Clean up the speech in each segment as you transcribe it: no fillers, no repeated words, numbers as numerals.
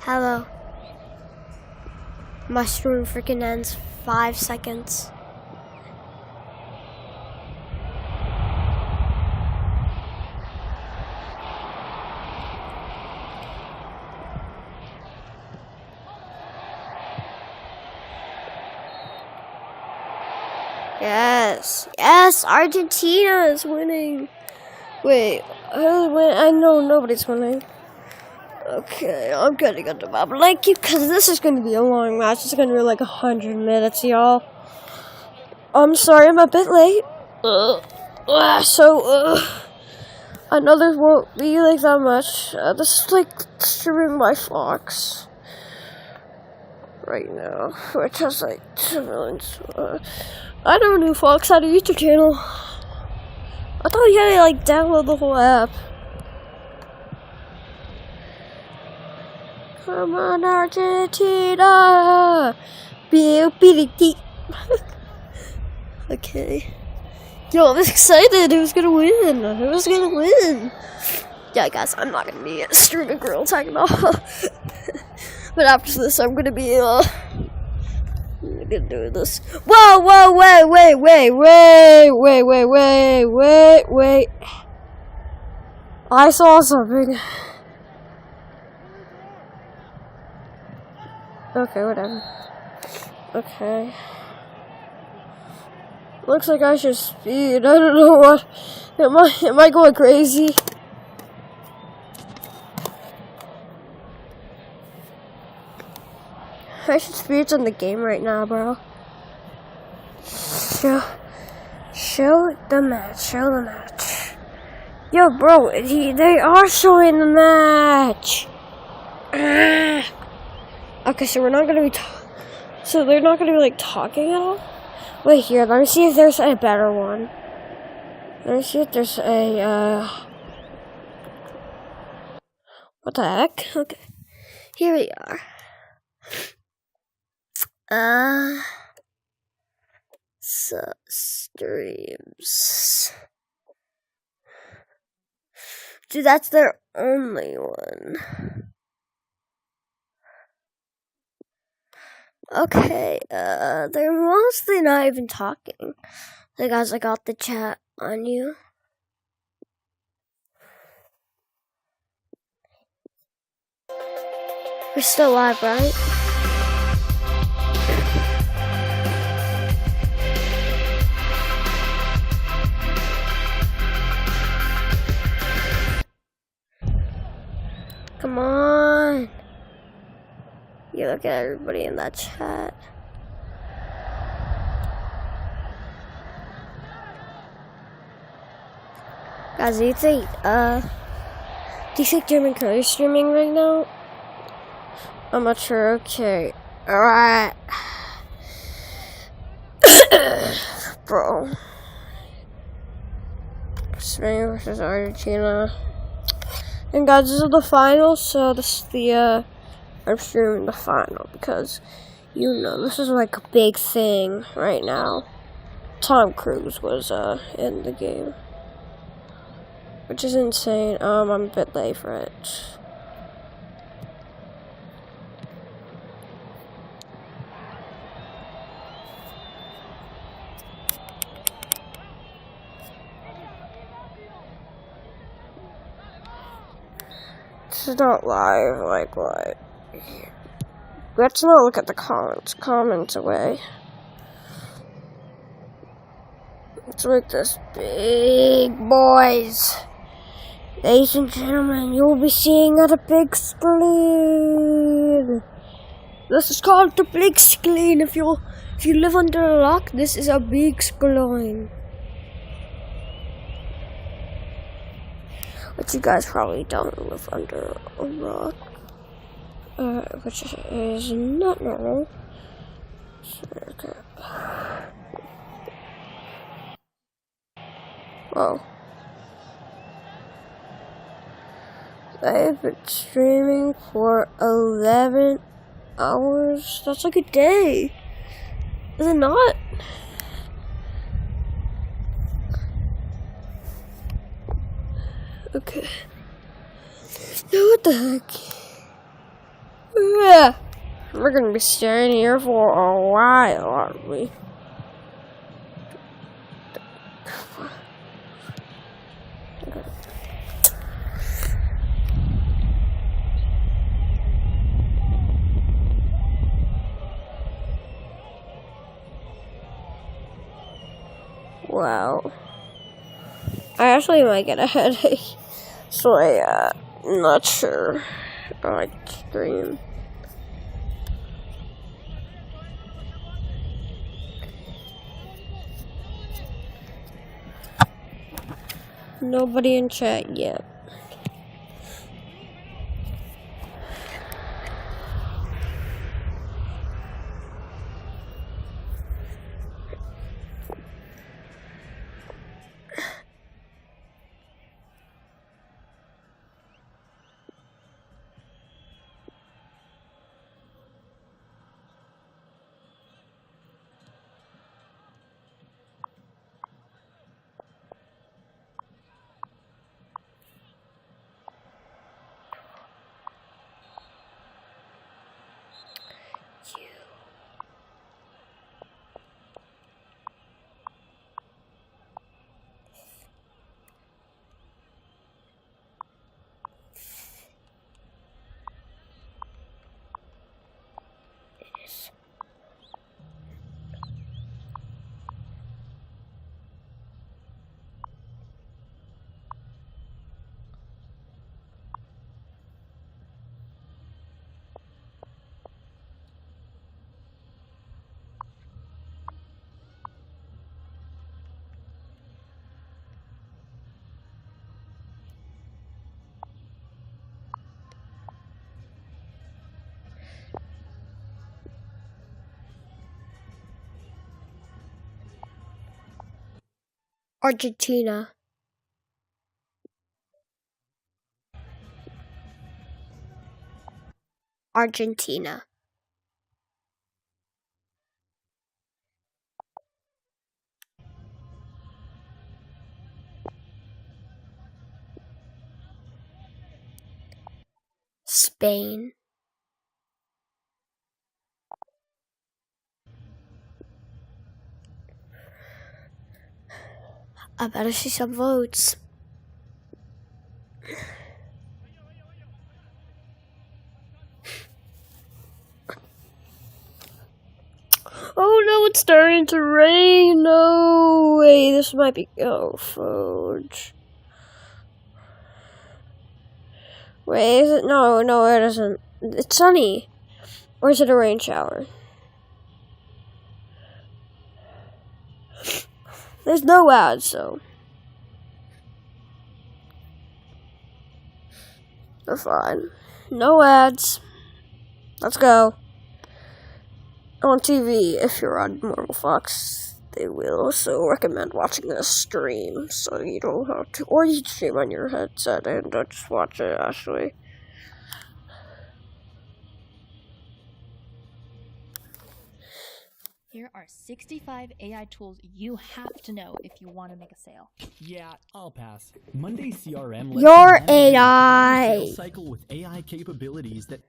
Hello. My stream freaking ends 5 seconds. Yes, Argentina is winning. Wait, I know nobody's winning. Okay, I'm getting on the map. Like you, because this is going to be a long match. It's going to be like 100 minutes, y'all. I'm sorry, I'm a bit late. I know this won't be like that much. This is like streaming my Fox right now, which has like 2 million. I never knew Fox had a YouTube channel. I thought you had to like download the whole app. Come on, Argentina! Okay. Yo, I'm excited. Who's gonna win? Who's gonna win? Yeah, guys, I'm not gonna be streaming Girl Tag at all. But after this, I'm gonna be do this. Whoa, wait. I saw something. Okay, whatever. Okay. Looks like I should speed. I don't know what. Am I going crazy? I should speed on the game right now, bro. Show the match. Yo, bro, they are showing the match. Okay, so we're not gonna be. So they're not gonna be like talking at all. Wait here. Let me see if there's a better one. Let me see if there's a. What the heck? Okay, here we are. Streams. Dude, that's their only one. Okay, they're mostly not even talking. Hey guys, I got the chat on you. We're still live, right? Come on. You look at everybody in that chat. Guys, do you think German Curry is streaming right now? I'm not sure. Okay. Alright. Bro. Spain versus Argentina. And guys, this is the final, so this is the, I'm streaming the final because, you know, this is like a big thing right now. Tom Cruise was, in the game. Which is insane. I'm a bit late for it. This is not live, like what? Let's not look at the comments. Comments away. Let's look at this big boys. Ladies and gentlemen, you'll be seeing at a big screen. This is called the big screen. If you live under a rock, this is a big screen. But you guys probably don't live under a rock, which is not normal. Okay. Whoa. I've been streaming for 11 hours. That's like a day. Is it not? Okay. Now what the heck? Yeah. We're gonna be staying here for a while, aren't we? Wow. I actually might get a headache. So I'm not sure. I like stream. Nobody in chat yet. Argentina. Argentina. Spain. I better see some votes. Oh no, it's starting to rain. No way, this might be. Oh, fudge. Wait, is it? No, it isn't. It's sunny. Or is it a rain shower? There's no ads, so. We're fine. No ads. Let's go. On TV, if you're on Marvel Fox, they will also recommend watching this stream, so you don't have to, or you can stream on your headset and just watch it, actually. Here are 65 AI tools you have to know if you want to make a sale. Yeah, I'll pass. Monday CRM lets Your you manage your AI sales cycle with AI capabilities that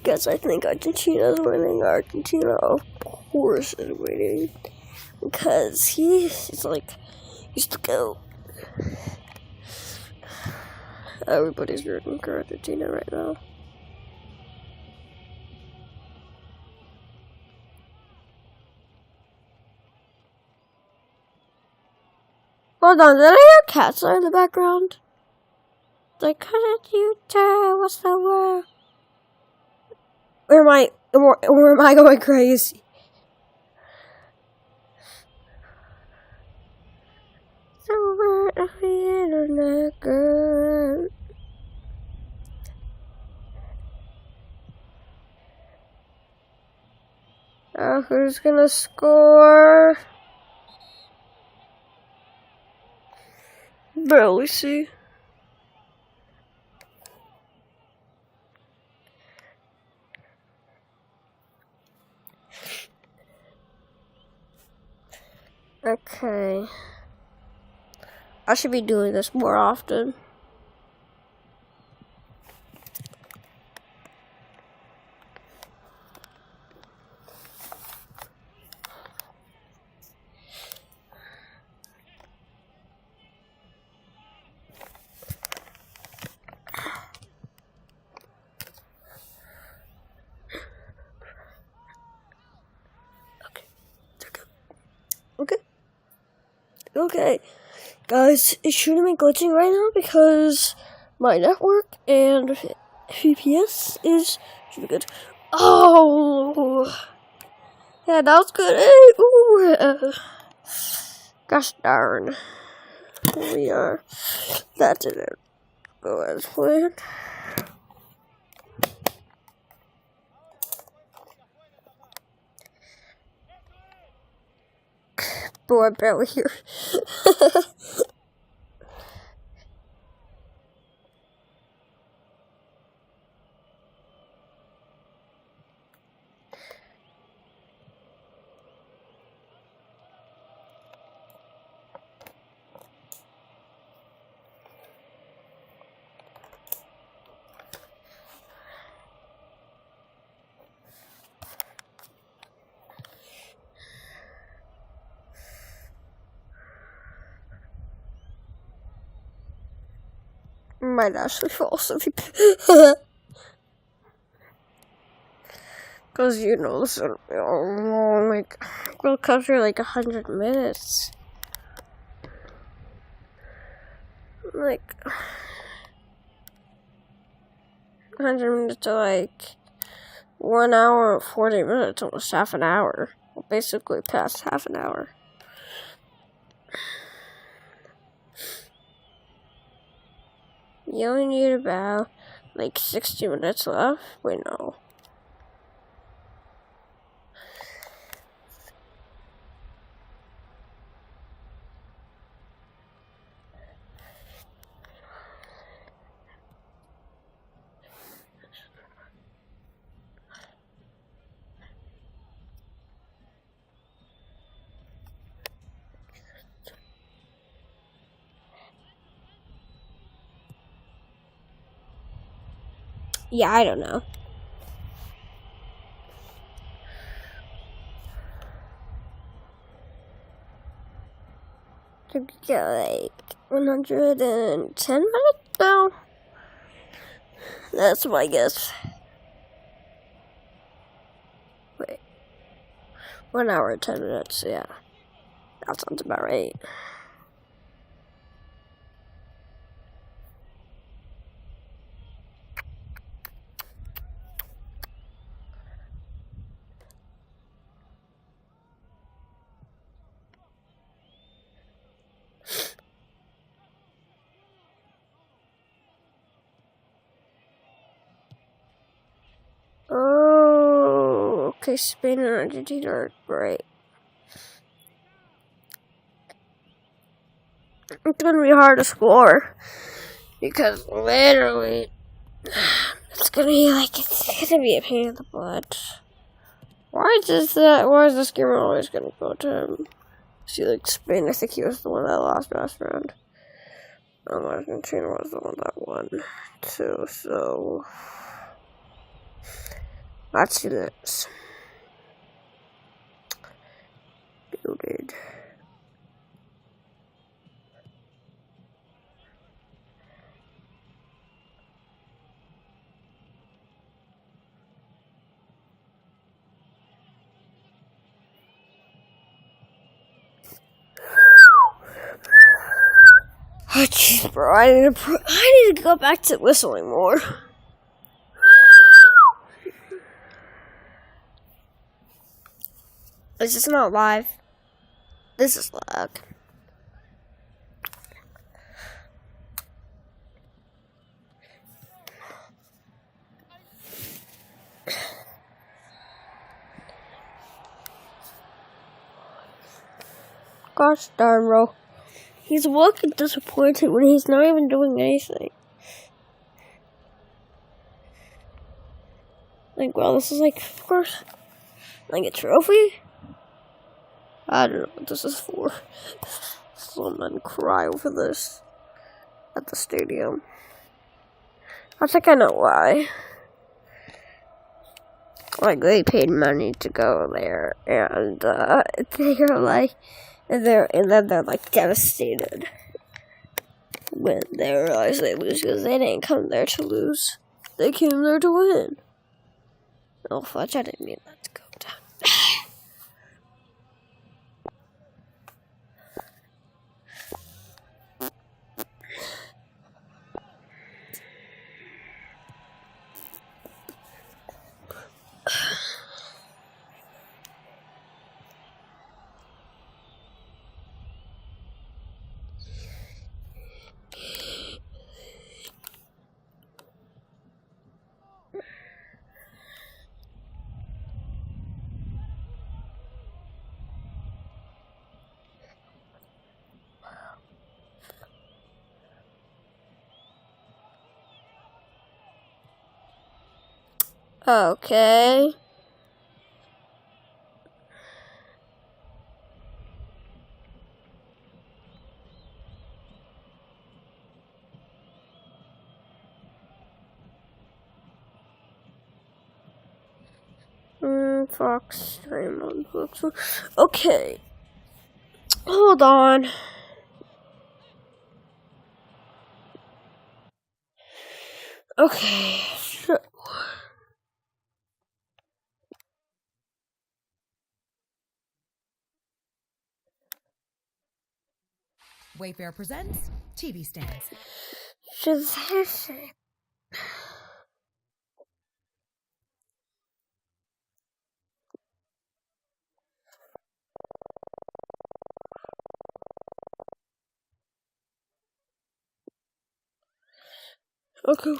Guess I think Argentina's winning. Argentina, of course, is winning. Because he's like, he's the GOAT. Everybody's rooting for Argentina right now. Hold on, did I hear cats in the background? Like, couldn't you tell what's the word? Or am I going crazy? The word of the internet, girl. Who's gonna score? Barely see. Okay. I should be doing this more often. Okay. Okay. Guys, it shouldn't be glitching right now because my network and FPS should be good. Oh! Yeah, that was good. Ooh. Gosh darn. That didn't go as planned. But I'm barely here. Might actually fall asleep. Because, you know, this is like, we'll cover like 100 minutes. Like, 100 minutes to like 1 hour and 40 minutes, almost half an hour. Well, basically past half an hour. You only need about like 60 minutes left. Wait, no. Yeah, I don't know. To get like 110 minutes now. That's my guess. Wait. 1 hour and 10 minutes, yeah. That sounds about right. Oh, okay, Spain and Argentina are great. It's gonna be hard to score because literally it's gonna be a pain in the butt. Why is this game always gonna go to see like Spain? I think he was the one that lost last round. Argentina was the one that won too, so let's do this. Builded. Oh jeez, bro! I need to go back to whistling more. Is this not live? This is lag. Gosh darn, bro. He's looking disappointed when he's not even doing anything. Like, well, this is like, of course, like a trophy? I don't know what this is for. Someone cry over this at the stadium. I think I know why. Like, they paid money to go there, and they're like, and then they're like devastated when they realize they lose, because they didn't come there to lose. They came there to win. Oh, fudge, I didn't mean that to go down. Okay. Fox, Raymond, Fox. Okay. Hold on. Okay. So, Wayfair presents TV stands. this. Okay.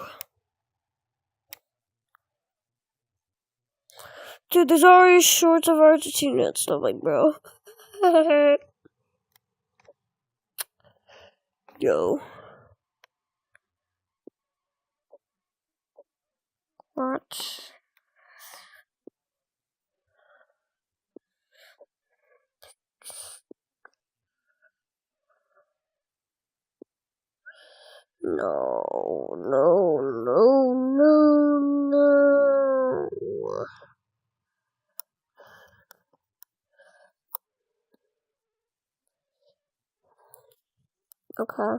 Dude, there's already shorts of Argentina and stuff, like, bro. Yo. What? No, no, no, no, no. Okay.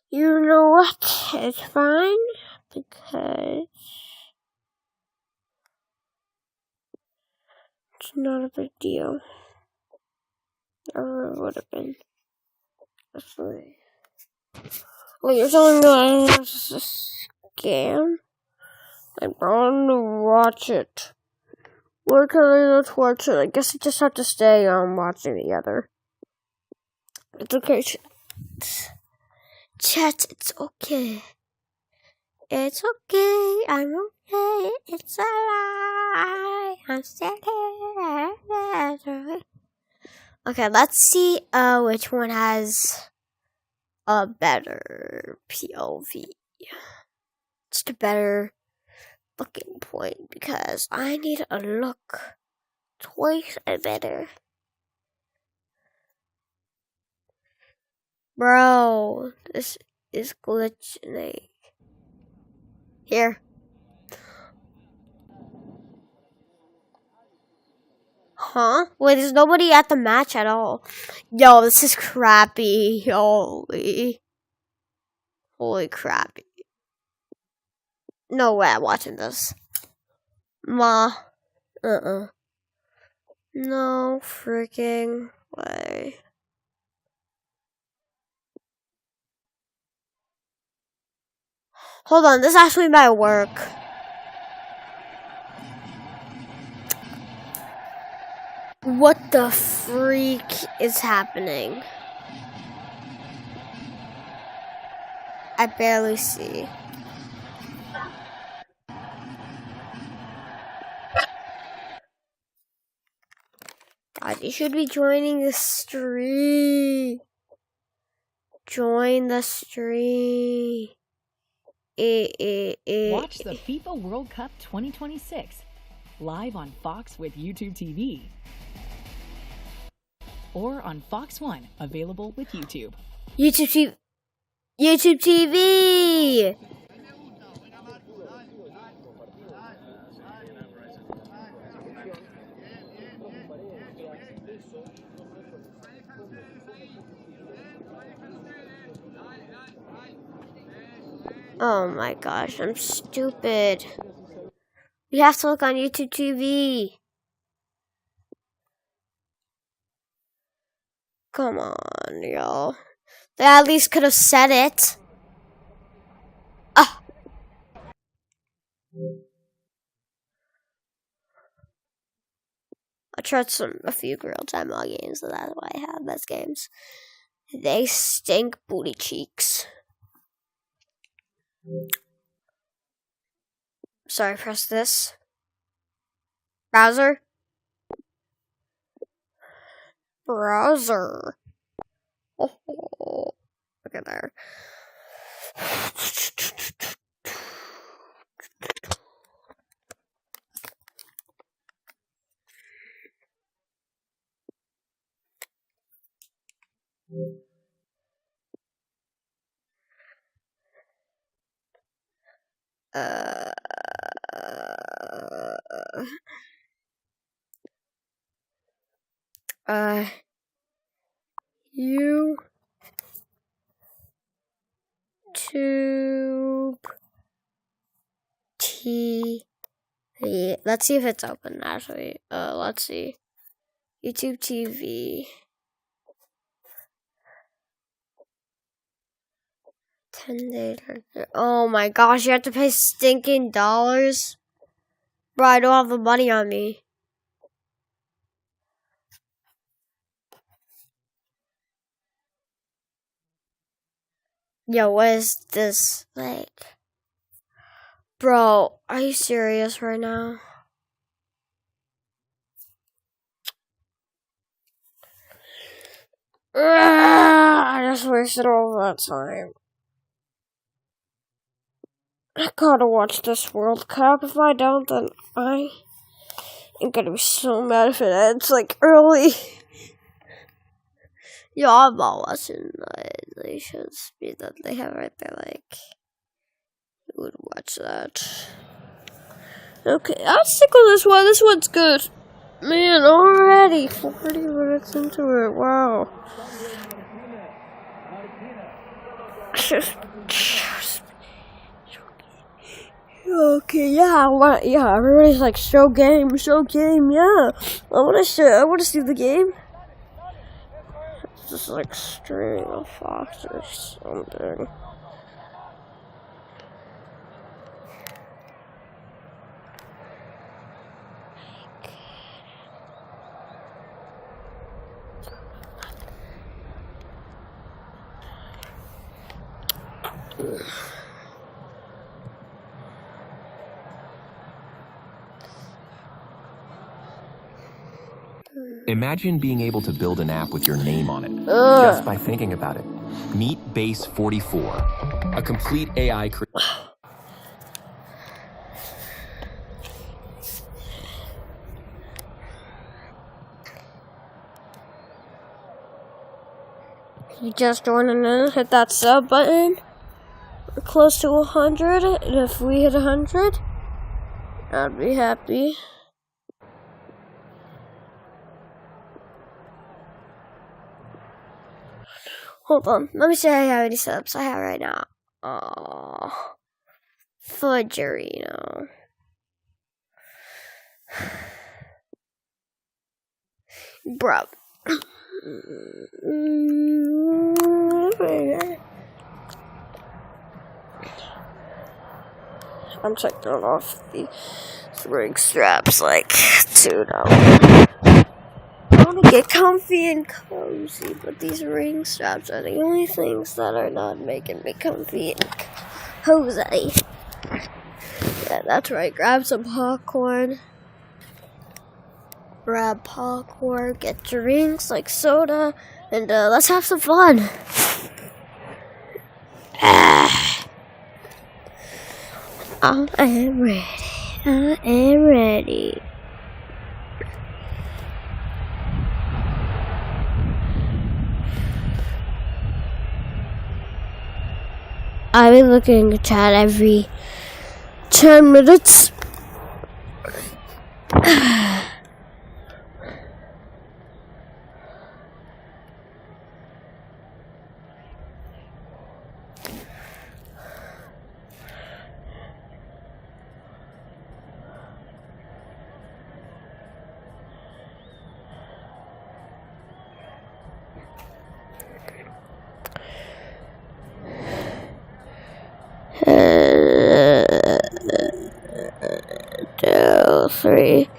You know what? It's fine, because it's not a big deal. Or it would have been. Actually. Wait, you're telling me that this is a scam? I'm going to watch it. Where can I not watch it? I guess I just have to stay on watching the other. It's okay, chat, it's okay. It's okay, I'm okay, it's alright, I'm still here. Okay, let's see which one has a better POV. Just a better looking point, because I need a look twice better. Bro, this is glitching. Here. Huh? Wait, there's nobody at the match at all. Yo, this is crappy. Holy crappy. No way I'm watching this. Ma. No freaking way. Hold on, this actually might work. What the freak is happening? I barely see. God, you should be joining the stream. Join the stream. Watch the FIFA World Cup 2026. live on Fox with YouTube TV. Or on Fox One, available with YouTube. YouTube TV! Oh my gosh, I'm stupid. We have to look on YouTube TV. Come on, y'all. They at least could have said it. Ah. I tried a few real-time games, so that's why I have best games. They stink booty cheeks. Sorry, press this. Browser. Oh, look at there. YouTube TV. Let's see if it's open actually. Let's see. YouTube TV. 10 days. Oh my gosh, you have to pay stinking dollars? Bro, I don't have the money on me. Yo, what is this? Like, bro, are you serious right now? I just wasted all that time. I gotta watch this World Cup. If I don't, then I am gonna be so mad if it ends like early. Yo, I'm not watching the should speed that they have right there. Like, who would watch that? Okay, I'll stick with this one. This one's good. Man, already 40 minutes into it. Wow. Okay, yeah, everybody's like, show game, yeah. I wanna see the game. It's just like streaming on Fox or something. Imagine being able to build an app with your name on it, just by thinking about it. Meet Base 44, a complete AI You just joining in, hit that sub button. We're close to 100, and if we hit 100, I'd be happy. Hold on, let me see how many subs I have right now. Oh, Fudgerino. Bro. I'm checking off the ring straps, like, dude, I want to get comfy and cozy, but these ring straps are the only things that are not making me comfy and cozy. Yeah, that's right, grab some popcorn. Grab popcorn, get drinks like soda, and let's have some fun. I am ready. I am ready. I've been looking at chat every 10 minutes. Two, three.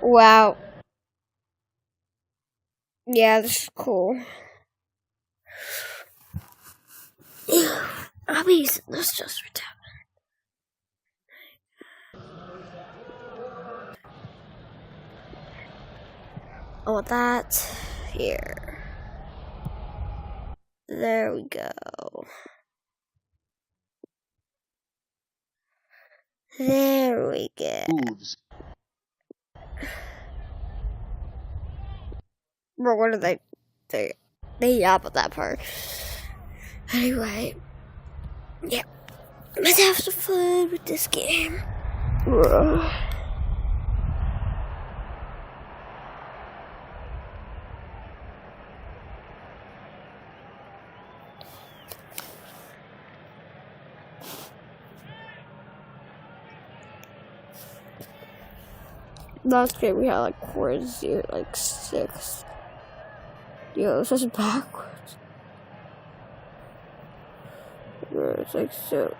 Wow. Yeah, this is cool. I'll be using this just for tapping. Oh, that's here. There we go. There we go. Bro, what did they yap at that part. Anyway, yeah, let's have some fun with this game. Last game we had like 4-0, like 6. Yo, this is backwards. It's like so.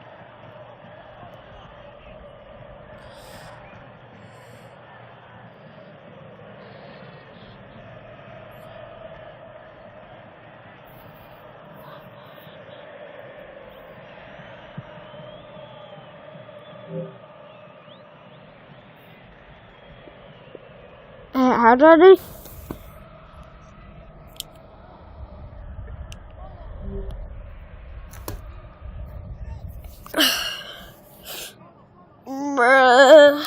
How did I do? Bruh.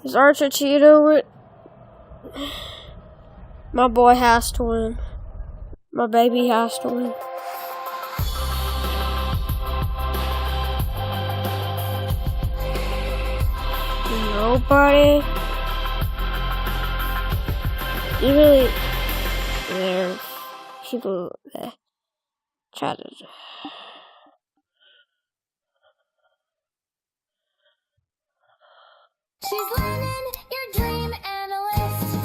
Is Archer Cheeto win? My boy has to win. My baby has to win. Nobody. Even there's people that try to. She's Lennon, your dream analyst.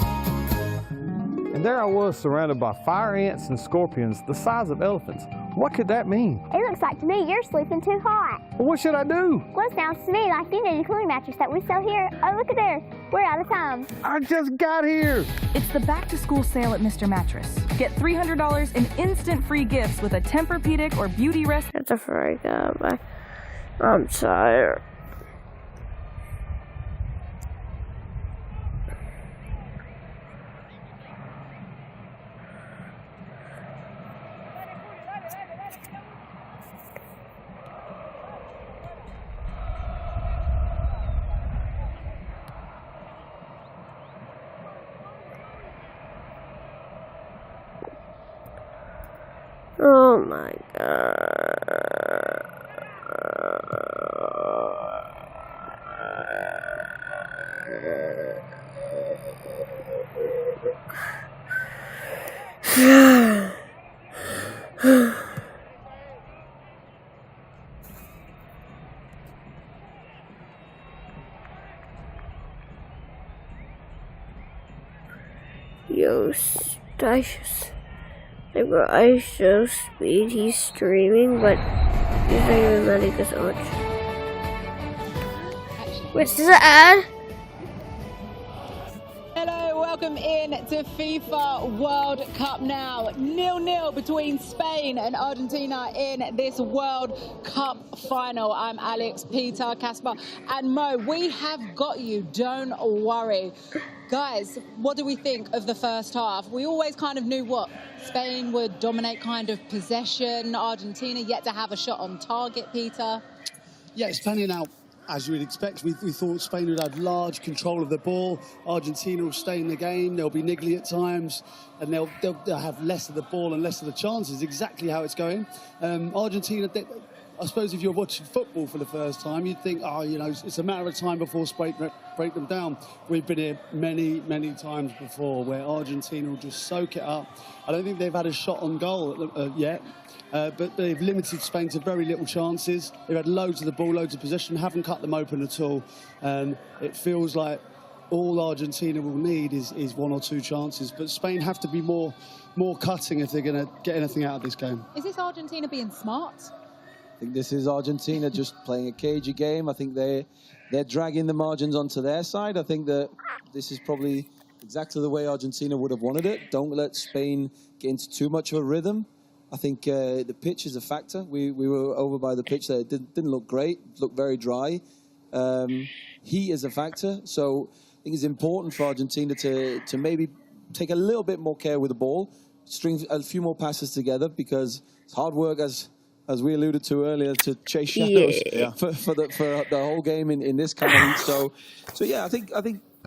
there I was surrounded by fire ants and scorpions the size of elephants. What could that mean? It looks like to me you're sleeping too hot. Well, what should I do? Well, it sounds to me like you need a cooling mattress that we sell here. Oh, look at there. We're out of time. I just got here. It's the back-to-school sale at Mr. Mattress. Get $300 in instant free gifts with a Tempur-Pedic or Beauty Rest. It's a freak out. I'm tired. Oh my god. Yo, Statius. Bro, I show speed, he's streaming, but he's not even letting us so much. Wait, is this an ad? Hello, welcome in to FIFA World Cup now. 0-0 between Spain and Argentina in this World Cup final. I'm Alex, Peter, Casper, and Mo. We have got you, don't worry. Guys, what do we think of the first half? We always kind of knew what Spain would dominate kind of possession. Argentina yet to have a shot on target, Peter. Yeah, it's panning out as you would expect. We thought Spain would have large control of the ball. Argentina will stay in the game. They'll be niggly at times, and they'll have less of the ball and less of the chances. Exactly how it's going. Argentina, I suppose if you're watching football for the first time, you'd think, oh, you know, it's a matter of time before Spain break them down. We've been here many, many times before where Argentina will just soak it up. I don't think they've had a shot on goal yet, but they've limited Spain to very little chances. They've had loads of the ball, loads of possession, haven't cut them open at all. And it feels like all Argentina will need is one or two chances. But Spain have to be more cutting if they're going to get anything out of this game. Is this Argentina being smart? I think this is Argentina just playing a cagey game. I think they're dragging the margins onto their side. I think that this is probably exactly the way Argentina would have wanted it. Don't let Spain get into too much of a rhythm. I think the pitch is a factor. We were over by the pitch there. It didn't look great. It looked very dry. Heat is a factor. So I think it's important for Argentina to maybe take a little bit more care with the ball, string a few more passes together, because it's hard work, as we alluded to earlier, to chase shadows for the whole game in this kind of heat. So yeah, I think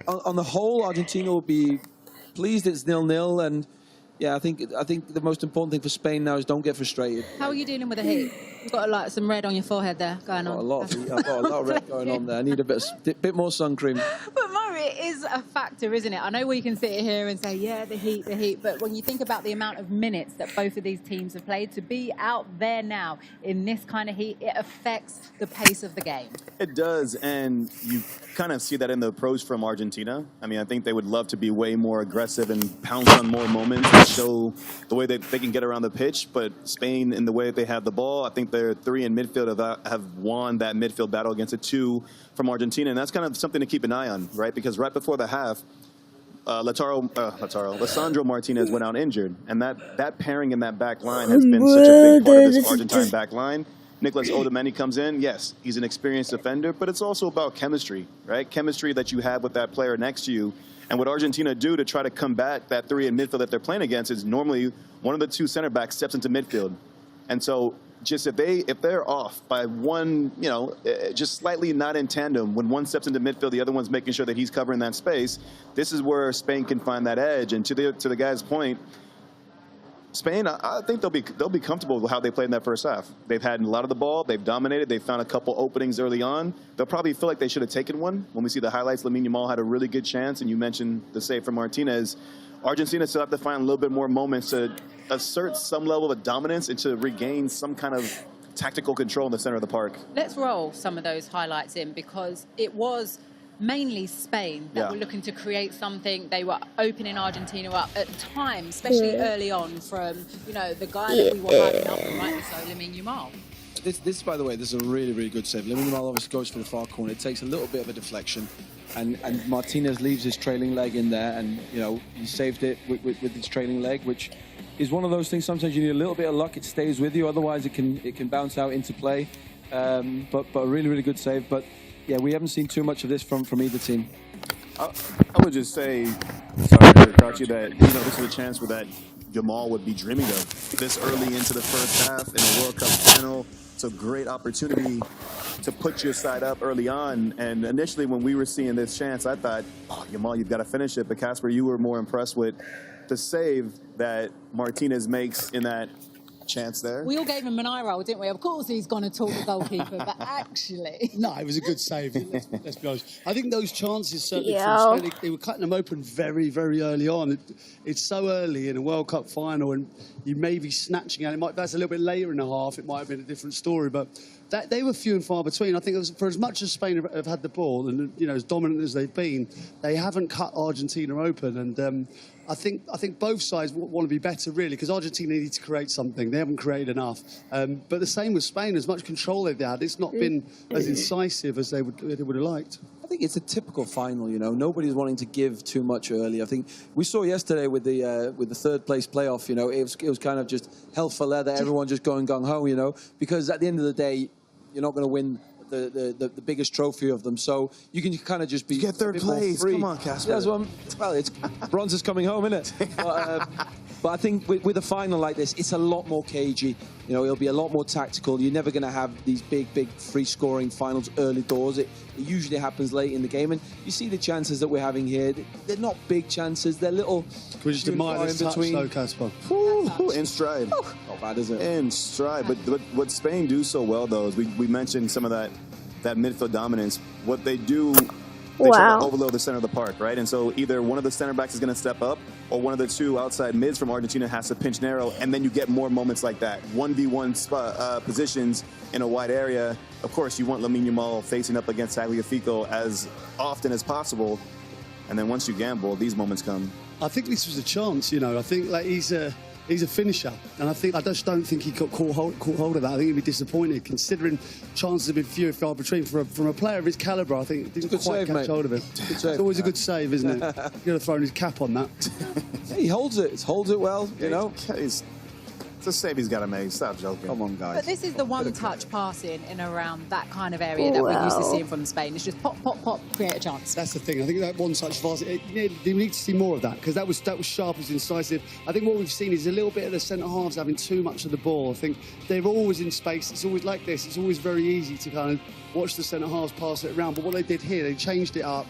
on the whole, Argentina will be pleased it's 0-0, and yeah, I think the most important thing for Spain now is don't get frustrated. How are you dealing with the heat? You've got like some red on your forehead there going on. I've got a lot of red going on there. I need a bit more sun cream. But Mo, it is a factor, isn't it? I know we can sit here and say, yeah, the heat, but when you think about the amount of minutes that both of these teams have played, to be out there now in this kind of heat, it affects the pace of the game. It does, and you kind of see that in the pros from Argentina. I mean, I think they would love to be way more aggressive and pounce on more moments and show the way that they can get around the pitch, but Spain, in the way that they have the ball, I think their three in midfield have won that midfield battle against the two from Argentina, and that's kind of something to keep an eye on, right? Because right before the half, Lisandro Martinez went out injured, and that pairing in that back line has been such a big part of this Argentine back line. Nicolas Otamendi comes in. Yes, he's an experienced defender, but it's also about chemistry, right? Chemistry that you have with that player next to you. And what Argentina do to try to combat that three in midfield that they're playing against is normally one of the two center backs steps into midfield. And so just if they're off by one, you know, just slightly not in tandem, when one steps into midfield, the other one's making sure that he's covering that space, this is where Spain can find that edge. And to the guy's point, Spain, I think they'll be comfortable with how they played in that first half. They've had a lot of the ball. They've dominated. They've found a couple openings early on. They'll probably feel like they should have taken one. When we see the highlights, Lamine Yamal had a really good chance, and you mentioned the save from Martinez. Argentina still have to find a little bit more moments to assert some level of dominance and to regain some kind of tactical control in the center of the park. Let's roll some of those highlights in, because it was mainly Spain that were looking to create something. They were opening Argentina up at times, especially early on, from, you know, the guy that we were hyping up, and rightly so, Lamine Yamal. This, by the way, this is a really, really good save. Lamine Yamal obviously goes for the far corner. It takes a little bit of a deflection, and Martinez leaves his trailing leg in there, and, you know, he saved it with his trailing leg, which is one of those things. Sometimes you need a little bit of luck. It stays with you. Otherwise, it can bounce out into play. But a really, really good save. But yeah, we haven't seen too much of this from either team. I would just say, sorry, Kachi, that, you know, this is a chance where that Jamal would be dreaming of this early into the first half in the World Cup final. It's a great opportunity to put your side up early on. And initially, when we were seeing this chance, I thought, oh, Jamal, you've got to finish it. But Casper, you were more impressed with the save that Martinez makes in that chance there. We all gave him an eye roll, didn't we? Of course he's going to talk the goalkeeper, but actually... No, it was a good save, let's be honest. I think those chances, certainly from Spain, they were cutting them open very, very early on. It's so early in a World Cup final, and you may be snatching at it. That's a little bit later in the half. It might have been a different story, but they were few and far between. I think it was, for as much as Spain have had the ball, and, you know, as dominant as they've been, they haven't cut Argentina open. And I think both sides want to be better, really, because Argentina need to create something. They haven't created enough. But the same with Spain. As much control they've had, it's not been as incisive as they would have liked. I think it's a typical final, you know. Nobody's wanting to give too much early. I think we saw yesterday with the third place playoff, you know, it was kind of just hell for leather, everyone just going gung-ho, you know, because at the end of the day, you're not going to win the biggest trophy of them, so you can kind of just be get third place. Come on, Casper. Yeah, well, it's bronze is coming home, isn't it? But I think with a final like this, it's a lot more cagey. You know, it'll be a lot more tactical. You're never going to have these big free-scoring finals early doors. It usually happens late in the game, and you see the chances that we're having here. They're not big chances. They're little. Can we just admire this touch, though, Casper? In stride. Not bad, is it? In stride. But what Spain do so well, though, is we mentioned some of that midfield dominance. What they do, they try to overload the center of the park, right? And so either one of the center backs is going to step up, or one of the two outside mids from Argentina has to pinch narrow, and then you get more moments like that. 1v1 positions in a wide area. Of course, you want Lamine Yamal facing up against Tagliafico as often as possible. And then once you gamble, these moments come. I think this was a chance, you know. I think like he's a finisher, and I just don't think he got caught hold of that. I think he'd be disappointed, considering chances have been few and far between. From a player of his calibre, I think he didn't quite catch hold of it. It's always a good save, isn't it? He's got to throw his cap on that. He holds it well, you know. It's a save he's got to make. Stop joking. Come on, guys. But this is the one-touch passing in around that kind of area that we're used to seeing from Spain. It's just pop, pop, pop, create a chance. That's the thing. I think that one-touch pass, you need to see more of that, because that was sharp, as incisive. I think what we've seen is a little bit of the centre-halves having too much of the ball. I think they're always in space. It's always like this. It's always very easy to kind of watch the centre-halves pass it around. But what they did here, they changed it up,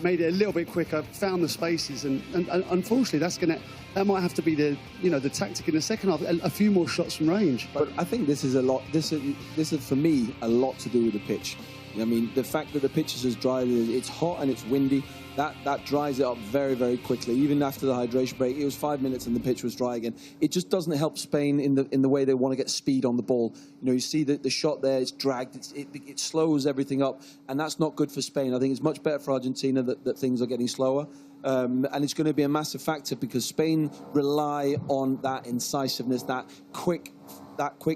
made it a little bit quicker, found the spaces, and unfortunately that might have to be the tactic in the second half. A few more shots from range. But I think this is for me a lot to do with the pitch. I mean, the fact that the pitch is as dry, it's hot and it's windy, that dries it up very, very quickly. Even after the hydration break, it was 5 minutes and the pitch was dry again. It just doesn't help Spain in the way they want to get speed on the ball. You know, you see the shot there, it's dragged, it slows everything up, and that's not good for Spain. I think it's much better for Argentina that things are getting slower. And it's going to be a massive factor, because Spain rely on that incisiveness, that quick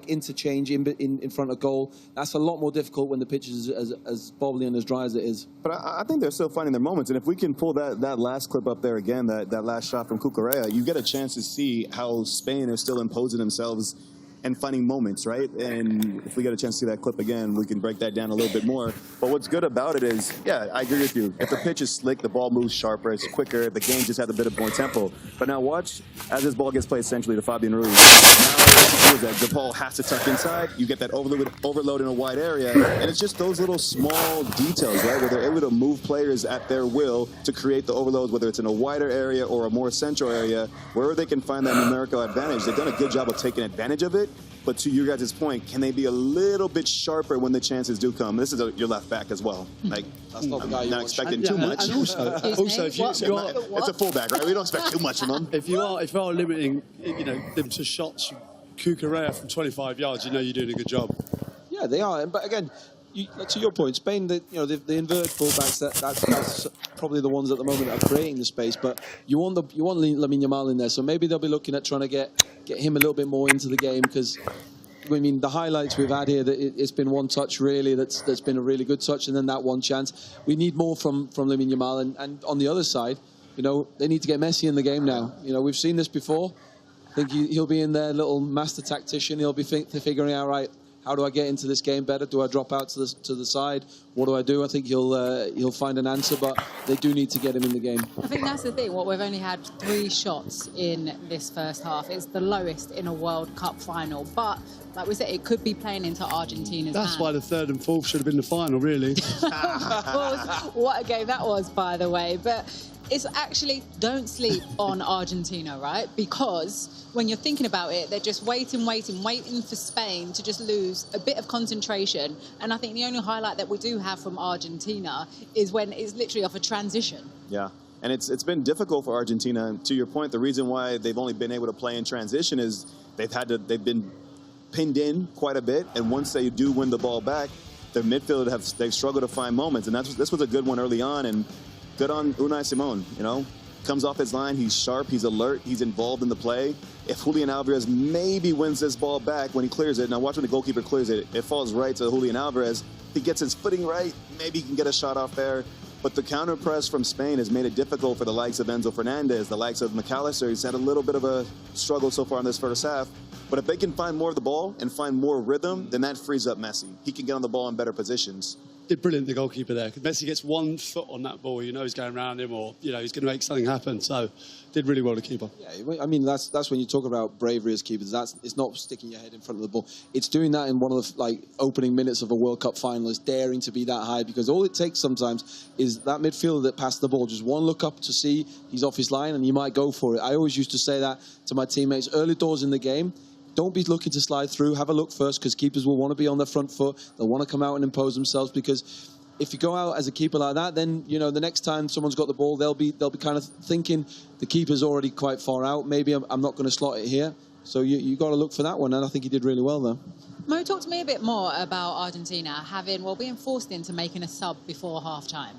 interchange in front of goal. That's a lot more difficult when the pitch is as bobbly and as dry as it is. But I think they're still finding their moments. And if we can pull that last clip up there again, that last shot from Cucurella, you get a chance to see how Spain is still imposing themselves and finding moments, right? And if we get a chance to see that clip again, we can break that down a little bit more. But what's good about it is, yeah, I agree with you. If the pitch is slick, the ball moves sharper, it's quicker, the game just has a bit of more tempo. But now watch, as this ball gets played centrally to Fabian Ruiz, now the ball has to tuck inside, you get that overload in a wide area, and it's just those little small details, right, where they're able to move players at their will to create the overloads, whether it's in a wider area or a more central area, wherever they can find that numerical advantage. They've done a good job of taking advantage of it. But to your guys' point, can they be a little bit sharper when the chances do come? This is your left back as well. Like, that's not the guy I'm not expecting too much. And also if you are, it's a fullback, right? We don't expect too much from them. If you are limiting, them to shots, Cucurella from 25 yards, you know you're doing a good job. Yeah, they are. But again, to your point, Spain, the inverted fullbacks, that's probably the ones at the moment that are creating the space. But you want Lamine Yamal in there, so maybe they'll be looking at trying to get him a little bit more into the game, because I mean, the highlights we've had here, it's been one touch really that's been a really good touch, and then that one chance. We need more from Lamine Yamal, and on the other side, they need to get Messi in the game now. We've seen this before. I think he'll be in there, little master tactician. He'll be figuring out, right, how do I get into this game better? Do I drop out to the side? What do I do? I think he'll find an answer, but they do need to get him in the game. I think that's the thing. We've only had 3 shots in this first half. It's the lowest in a World Cup final. But like we said, it could be playing into Argentina's That's hand. why the 3rd and 4th should have been the final, really. What a game that was, by the way. But it's actually, don't sleep on Argentina, right? Because when you're thinking about it, they're just waiting for Spain to just lose a bit of concentration. And I think the only highlight that we do have from Argentina is when it's literally off a transition. Yeah. And it's been difficult for Argentina. And to your point, the reason why they've only been able to play in transition is they've been pinned in quite a bit. And once they do win the ball back, their midfield they've struggled to find moments. And this was a good one early on. And good on Unai Simon, comes off his line, he's sharp, he's alert, he's involved in the play. If Julian Alvarez maybe wins this ball back when he clears it, now watch when the goalkeeper clears it, it falls right to Julian Alvarez. He gets his footing right, maybe he can get a shot off there. But the counter press from Spain has made it difficult for the likes of Enzo Fernandez, the likes of McAllister. He's had a little bit of a struggle so far in this first half. But if they can find more of the ball and find more rhythm, then that frees up Messi. He can get on the ball in better positions. Did brilliant, the goalkeeper there. Messi gets 1 foot on that ball, he's going around him, or he's going to make something happen. So, did really well, the keeper. Yeah, I mean that's when you talk about bravery as keepers. It's not sticking your head in front of the ball. It's doing that in one of the opening minutes of a World Cup final. It's daring to be that high, because all it takes sometimes is that midfielder that passed the ball, just one look up to see he's off his line, and you might go for it. I always used to say that to my teammates early doors in the game. Don't be looking to slide through. Have a look first, because keepers will want to be on their front foot. They'll want to come out and impose themselves, because if you go out as a keeper like that, then the next time someone's got the ball, they'll be kind of thinking the keeper's already quite far out. Maybe I'm not going to slot it here. So you got to look for that one, and I think he did really well there. Mo, talk to me a bit more about Argentina being forced into making a sub before half-time.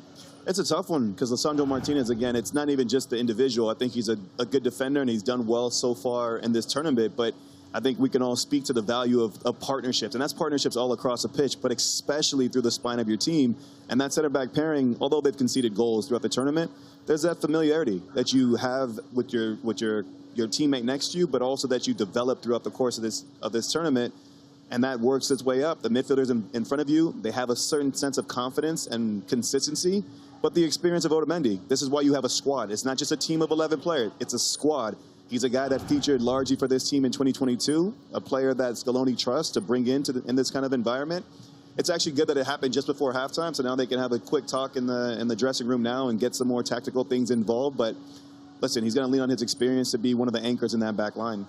It's a tough one, because Lisandro Martinez, again, it's not even just the individual. I think he's a good defender, and he's done well so far in this tournament, but I think we can all speak to the value of partnerships, and that's partnerships all across the pitch, but especially through the spine of your team. And that center-back pairing, although they've conceded goals throughout the tournament, there's that familiarity that you have with your teammate next to you, but also that you develop throughout the course of this tournament, and that works its way up. The midfielders in front of you, they have a certain sense of confidence and consistency, but the experience of Otamendi, this is why you have a squad. It's not just a team of 11 players, it's a squad. He's a guy that featured largely for this team in 2022, a player that Scaloni trusts to bring in this kind of environment. It's actually good that it happened just before halftime, so now they can have a quick talk in the dressing room now and get some more tactical things involved. But listen, he's going to lean on his experience to be one of the anchors in that back line.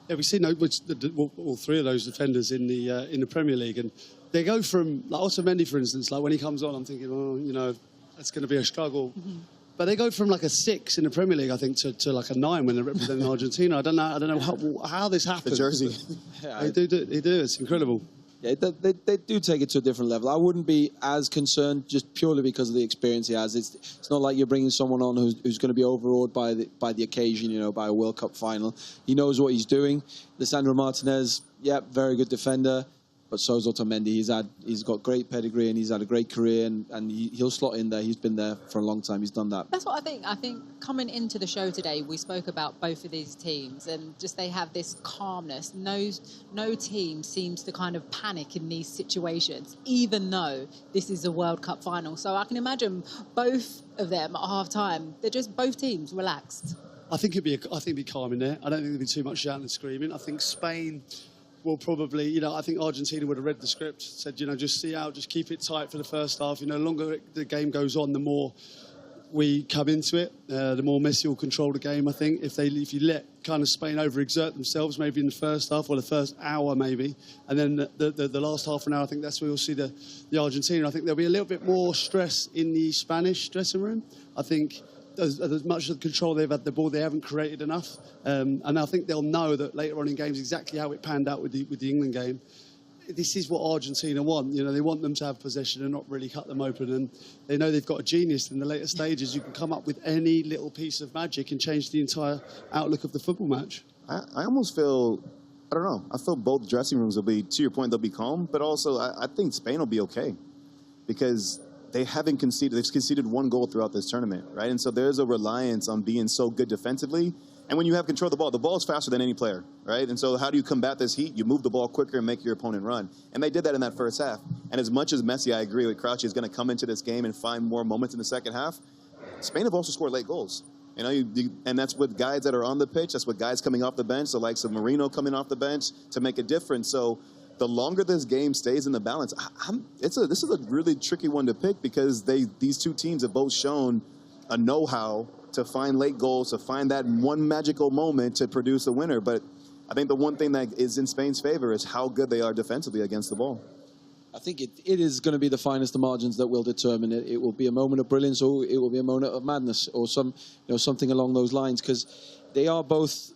Yeah, we've seen all 3 of those defenders in the Premier League, and they go from, like Otamendi, for instance, like when he comes on, I'm thinking, that's going to be a struggle. Mm-hmm. But they go from like a 6 in the Premier League, I think, to like a 9 when they're representing Argentina. I don't know how this happens. The jersey. They do. It's incredible. Yeah, they do take it to a different level. I wouldn't be as concerned just purely because of the experience he has. It's not like you're bringing someone on who's going to be overawed by the occasion, by a World Cup final. He knows what he's doing. Lisandro Martinez, very good defender. But so is Otamendi. He's got great pedigree, and he's had a great career, and he'll slot in there. He's been there for a long time. He's done that. That's what I think. I think coming into the show today, we spoke about both of these teams, and just they have this calmness. No team seems to kind of panic in these situations, even though this is a World Cup final. So I can imagine both of them at half-time, they're just both teams relaxed. I think it'd be calm in there. I don't think there'd be too much shouting and screaming. I think Spain will probably, I think Argentina would have read the script, said, just see out, just keep it tight for the first half. The longer the game goes on, the more we come into it, the more Messi will control the game, I think. If you let kind of Spain overexert themselves, maybe in the first half or the first hour maybe, and then the last half an hour, I think that's where you'll see the Argentina. I think there'll be a little bit more stress in the Spanish dressing room. I think as much of the control they've had the ball, they haven't created enough. And I think they'll know that later on in games exactly how it panned out with the England game. this is what Argentina want. You know, they want them to have possession and not really cut them open. And they know they've got a genius in the later stages. You can come up with any little piece of magic and change the entire outlook of the football match. I almost feel, I don't know, I feel both dressing rooms will be, to your point, they'll be calm, but also I think Spain will be okay because they haven't conceded. They've conceded one goal throughout this tournament, right? And so there's a reliance on being so good defensively. And when you have control of the ball is faster than any player, right? And so how do you combat this heat? You move the ball quicker and make your opponent run. And they did that in that first half. And as much as Messi, I agree with Crouchy, is going to come into this game and find more moments in the second half, Spain have also scored late goals. You know, and that's with guys that are on the pitch. That's with guys coming off the bench, the likes of Marino coming off the bench to make a difference. So the longer this game stays in the balance, this is a really tricky one to pick because these two teams have both shown a know-how to find late goals, to find that one magical moment to produce a winner. But I think the one thing that is in Spain's favor is how good they are defensively against the ball. I think it is going to be the finest of margins that will determine it. It will be a moment of brilliance or it will be a moment of madness or something along those lines because they are both